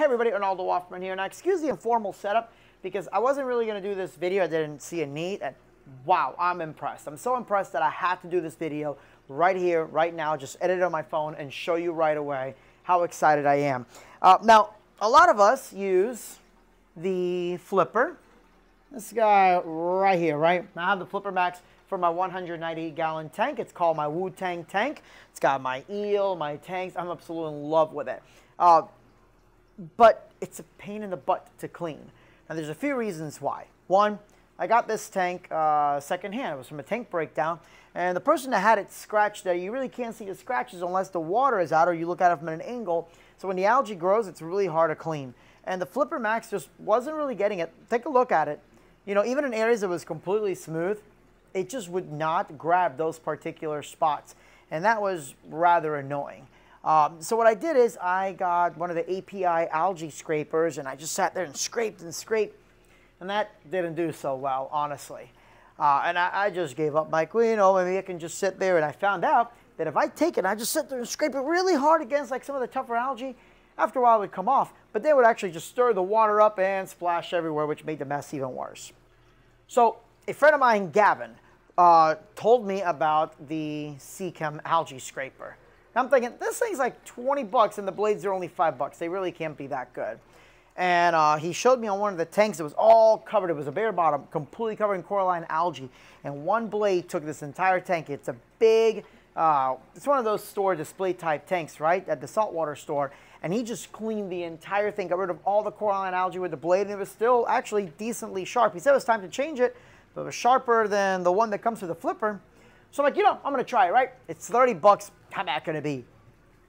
Hey everybody, Arnaldo Waffman here. Now excuse the informal setup because I wasn't really going to do this video. I didn't see a need, and wow, I'm impressed. I'm so impressed that I had to do this video right here, right now, just edit it on my phone and show you right away how excited I am. Now, a lot of us use the flipper. This guy right here, right? I have the Flipper Max for my 190-gallon tank. It's called my Wu-Tang tank. It's got my eel, my tanks. I'm absolutely in love with it. But it's a pain in the butt to clean. Now, there's a few reasons why. One, I got this tank secondhand. It was from a tank breakdown. And the person that had it scratched there, you really can't see the scratches unless the water is out or you look at it from an angle. So when the algae grows, it's really hard to clean. And the Flipper Max just wasn't really getting it. Take a look at it. You know, even in areas that was completely smooth, it just would not grab those particular spots. And that was rather annoying. So what I did is I got one of the API algae scrapers and I just sat there and scraped and scraped. And that didn't do so well, honestly. And I just gave up. Like, well, you know, maybe I can just sit there. And I found out that if I take it, I just sit there and scrape it really hard against like some of the tougher algae, after a while it would come off. But they would actually just stir the water up and splash everywhere, which made the mess even worse. So a friend of mine, Gavin, told me about the Seachem Algae Scraper. I'm thinking, this thing's like 20 bucks and the blades are only 5 bucks. They really can't be that good. And he showed me on one of the tanks, it was all covered. It was a bare bottom, completely covered in coralline algae. And one blade took this entire tank. It's a big, it's one of those store display type tanks, right? At the saltwater store. And he just cleaned the entire thing, got rid of all the coralline algae with the blade, and it was still actually decently sharp. He said it was time to change it, but it was sharper than the one that comes with the flipper. So I'm like, you know, I'm going to try it, right? It's 30 bucks. How bad can it be?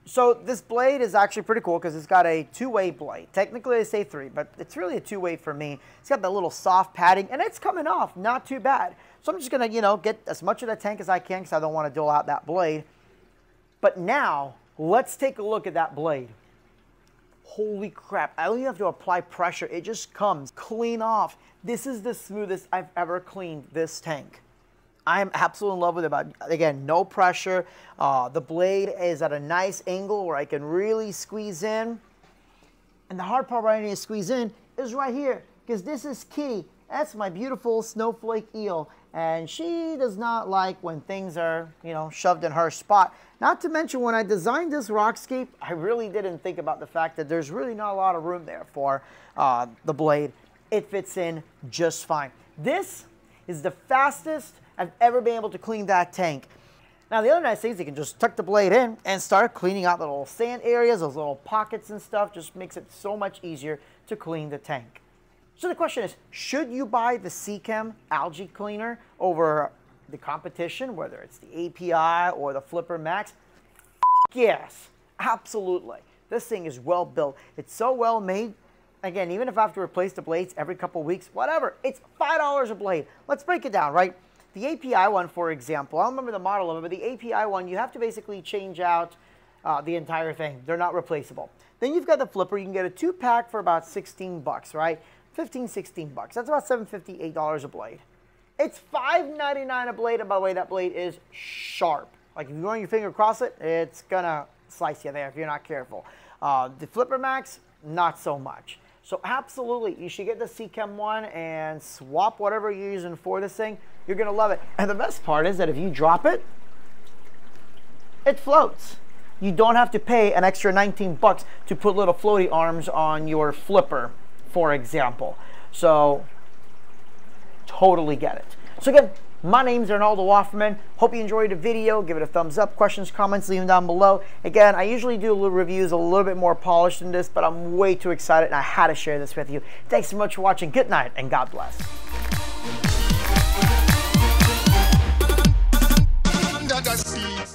So this blade is actually pretty cool because it's got a two-way blade. Technically, they say 3, but it's really a 2-way for me. It's got that little soft padding, and it's coming off. Not too bad. So I'm just going to, you know, get as much of the tank as I can because I don't want to dull out that blade. But now, let's take a look at that blade. Holy crap. I don't even have to apply pressure. It just comes clean off. This is the smoothest I've ever cleaned this tank. I'm absolutely in love with it. But again, no pressure. The blade is at a nice angle where I can really squeeze in. And the hard part where I need to squeeze in is right here, because this is Kitty. That's my beautiful snowflake eel. And she does not like when things are, you know, shoved in her spot. Not to mention, when I designed this rockscape, I really didn't think about the fact that there's really not a lot of room there for the blade. It fits in just fine. This is the fastest I've ever been able to clean that tank. Now, the other nice thing is you can just tuck the blade in and start cleaning out the little sand areas, those little pockets and stuff. Just makes it so much easier to clean the tank. So the question is, should you buy the Seachem Algae Cleaner over the competition, whether it's the API or the Flipper Max? Yes, absolutely. This thing is well built. It's so well made. Again, even if I have to replace the blades every couple weeks, whatever, it's $5 a blade. Let's break it down, right? The API one, for example, I don't remember the model of it, but the API one, you have to basically change out the entire thing. They're not replaceable. Then you've got the flipper. You can get a 2-pack for about 16 bucks, right? 15, 16 bucks. That's about $7.50, $8 a blade. It's $5.99 a blade, and by the way, that blade is sharp. Like if you run your finger across it, it's gonna slice you there if you're not careful. The Flipper Max, not so much. So absolutely, you should get the Seachem one and swap whatever you're using for this thing. You're going to love it. And the best part is that if you drop it, it floats. You don't have to pay an extra 19 bucks to put little floaty arms on your flipper, for example. So totally get it. So again, my name's Arnaldo Waffman. Hope you enjoyed the video. Give it a thumbs up. Questions, comments, leave them down below. Again, I usually do little reviews a little bit more polished than this, but I'm way too excited and I had to share this with you. Thanks so much for watching. Good night and God bless. Under the sea.